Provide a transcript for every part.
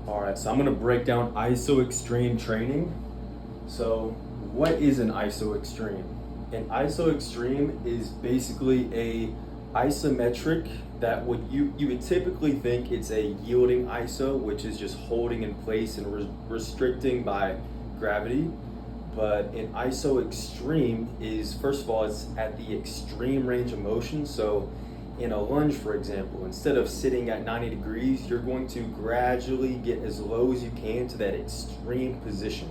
All right, so I'm gonna break down ISO extreme training. So what is an ISO extreme? An ISO extreme is basically a isometric that you would typically think it's a yielding ISO, which is just holding in place and restricting by gravity. But an ISO extreme is, first of all, it's at the extreme range of motion. So in a lunge, for example, instead of sitting at 90 degrees, you're going to gradually get as low as you can to that extreme position.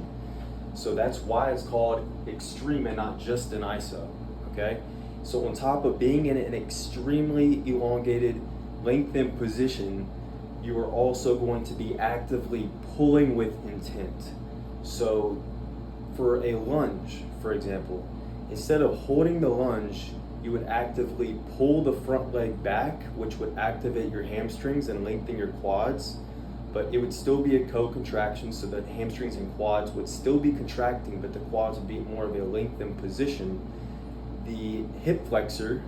So that's why it's called extreme and not just an ISO, okay? So on top of being in an extremely elongated, lengthened position, you are also going to be actively pulling with intent. So for a lunge, for example, instead of holding the lunge, you would actively pull the front leg back, which would activate your hamstrings and lengthen your quads, but it would still be a co-contraction, so the hamstrings and quads would still be contracting, but the quads would be more of a lengthened position. The hip flexor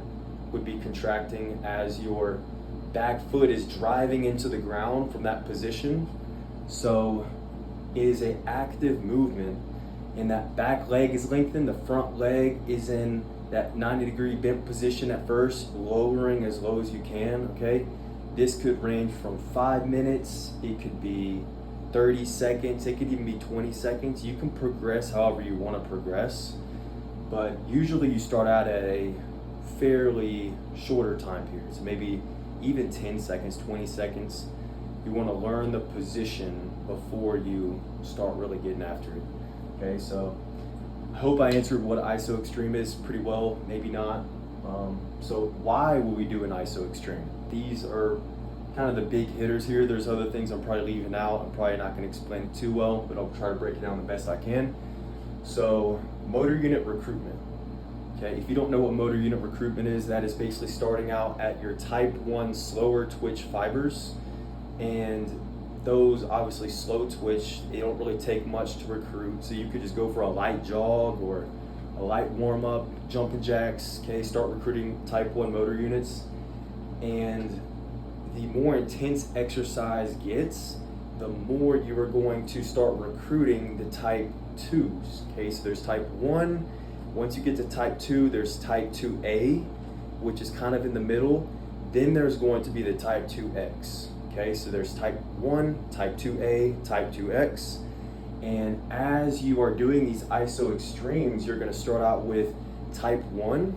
would be contracting as your back foot is driving into the ground from that position. So it is an active movement, and that back leg is lengthened, the front leg is in that 90-degree bent position at first, lowering as low as you can, okay? This could range from 5 minutes, it could be 30 seconds, it could even be 20 seconds. You can progress however you want to progress, but usually you start out at a fairly shorter time period, so maybe even 10 seconds, 20 seconds. You want to learn the position before you start really getting after it, okay? So I hope I answered what ISO extreme is pretty well, maybe not. So why will we do an ISO extreme? These are kind of the big hitters here. There's other things I'm probably leaving out. I'm probably not going to explain it too well, but I'll try to break it down the best I can. So motor unit recruitment. Okay, if you don't know what motor unit recruitment is, that is basically starting out at your type 1 slower twitch fibers, and those obviously slow twitch, they don't really take much to recruit, so you could just go for a light jog or a light warm-up, jumping jacks, okay, start recruiting type 1 motor units. And the more intense exercise gets, the more you are going to start recruiting the type 2s, okay? So there's type 1, once you get to type 2, there's type 2A, which is kind of in the middle, then there's going to be the type 2X. Okay, so there's type 1, type 2A, type 2X, and as you are doing these ISO extremes, you're going to start out with type 1,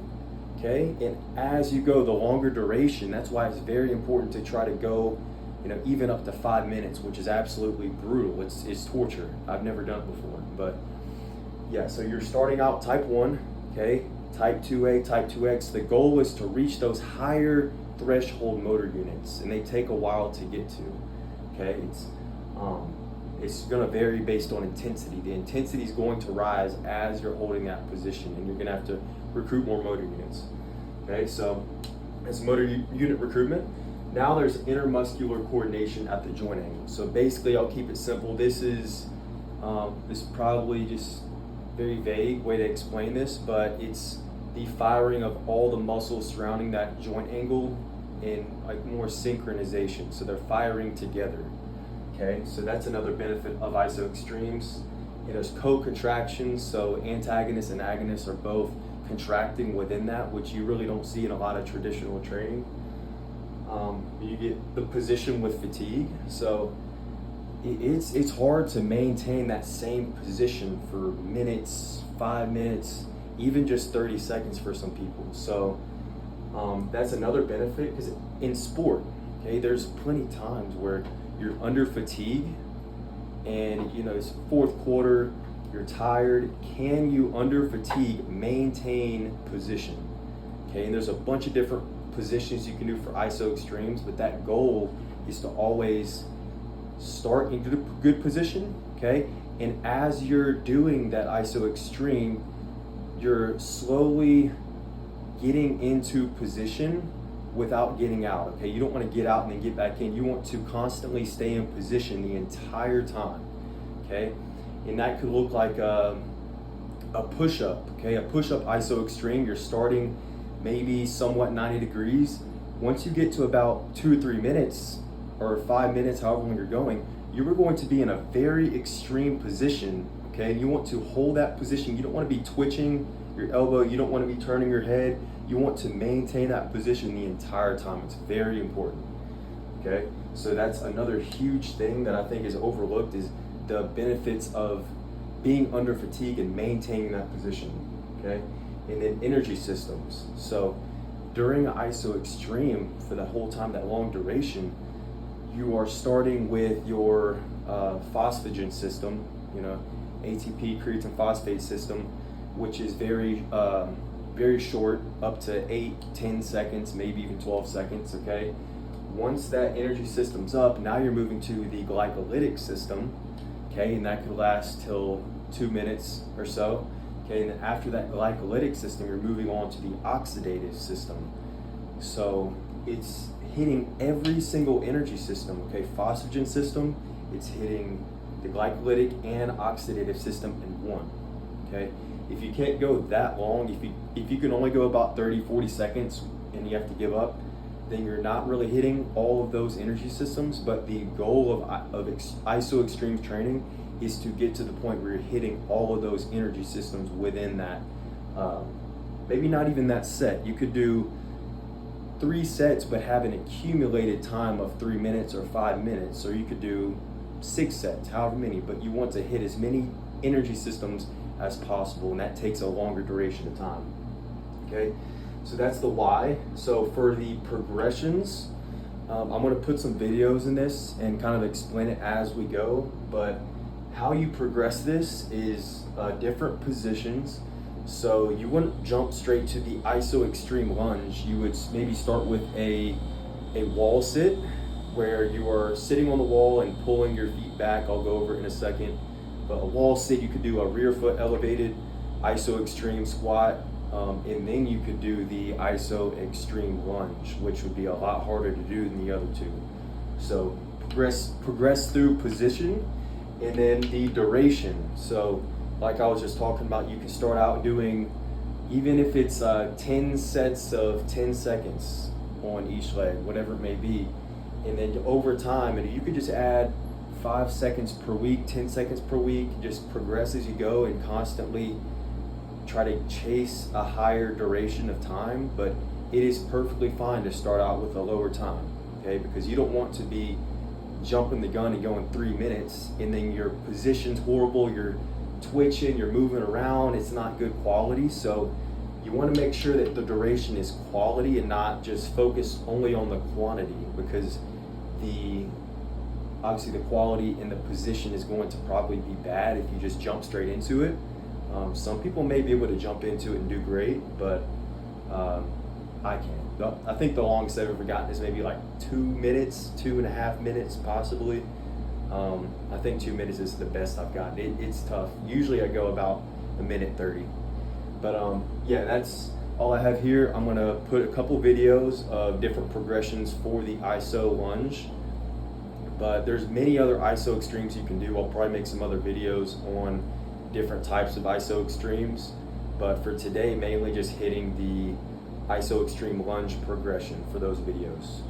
okay, and as you go, the longer duration, that's why it's very important to try to go, even up to 5 minutes, which is absolutely brutal. It's torture. I've never done it before, but yeah, so you're starting out type 1, okay, type 2A, type 2X. The goal is to reach those higher threshold motor units, and they take a while to get to, okay? It's going to vary based on intensity. The intensity is going to rise as you're holding that position, and you're going to have to recruit more motor units, okay? So that's motor unit recruitment. Now there's intermuscular coordination at the joint angle. So basically, I'll keep it simple. This is probably just very vague way to explain this, but it's the firing of all the muscles surrounding that joint angle in like more synchronization, so they're firing together, okay? So that's another benefit of ISO extremes. There's co-contractions, so antagonists and agonists are both contracting within that, which you really don't see in a lot of traditional training. You get the position with fatigue, so it's hard to maintain that same position for minutes, 5 minutes, even just 30 seconds for some people. So that's another benefit, because in sport, okay, there's plenty of times where you're under fatigue and it's fourth quarter, you're tired. Can you under fatigue maintain position? Okay, and there's a bunch of different positions you can do for ISO extremes, but that goal is to always start in good position, okay? And as you're doing that ISO extreme, you're slowly getting into position without getting out, okay? You don't want to get out and then get back in. You want to constantly stay in position the entire time, okay? And that could look like a push-up, okay? A push-up ISO extreme, you're starting maybe somewhat 90 degrees. Once you get to about 2 or 3 minutes, or 5 minutes, however long you're going, you are going to be in a very extreme position, okay? You want to hold that position. You don't want to be twitching your elbow. You don't want to be turning your head. You want to maintain that position the entire time. It's very important, okay? So that's another huge thing that I think is overlooked, is the benefits of being under fatigue and maintaining that position, okay? And then energy systems. So during ISO extreme, for the whole time, that long duration, you are starting with your phosphagen system, ATP, creatine phosphate system, which is very short, up to 8-10 seconds, maybe even 12 seconds, okay? Once that energy system's up, now you're moving to the glycolytic system, okay? And that could last till 2 minutes or so, okay? And then after that glycolytic system, you're moving on to the oxidative system. So it's hitting every single energy system, okay? Phosphagen system, it's hitting the glycolytic and oxidative system in one, okay? If you can't go that long, if you can only go about 30-40 seconds and you have to give up, then you're not really hitting all of those energy systems. But the goal of ISO extreme training is to get to the point where you're hitting all of those energy systems within that, maybe not even that set. You could do 3 sets but have an accumulated time of 3 minutes or 5 minutes, or you could do 6 sets, however many, but you want to hit as many energy systems as possible, and that takes a longer duration of time, okay? So that's the why. So for the progressions, I'm going to put some videos in this and kind of explain it as we go, but how you progress this is different positions. So you wouldn't jump straight to the ISO extreme lunge. You would maybe start with a wall sit, where you are sitting on the wall and pulling your feet back. I'll go over it in a second. But a wall sit, you could do a rear foot elevated ISO extreme squat, and then you could do the ISO extreme lunge, which would be a lot harder to do than the other two. So progress through position, and then the duration. So like I was just talking about, you can start out doing, even if it's 10 sets of 10 seconds on each leg, whatever it may be. And then over time, and you could just add 5 seconds per week, 10 seconds per week, just progress as you go and constantly try to chase a higher duration of time. But it is perfectly fine to start out with a lower time, okay? Because you don't want to be jumping the gun and going 3 minutes and then your position's horrible, you're twitching, you're moving around, it's not good quality. So you want to make sure that the duration is quality and not just focus only on the quantity, because obviously the quality and the position is going to probably be bad if you just jump straight into it. Some people may be able to jump into it and do great, but I can't. I think the longest I've ever gotten is maybe like 2 minutes, 2.5 minutes possibly. I think 2 minutes is the best I've gotten. It's tough. Usually I go about 1:30. But yeah, that's all I have here. I'm gonna put a couple videos of different progressions for the ISO lunge. But there's many other ISO extremes you can do. I'll probably make some other videos on different types of ISO extremes. But for today, mainly just hitting the ISO extreme lunge progression for those videos.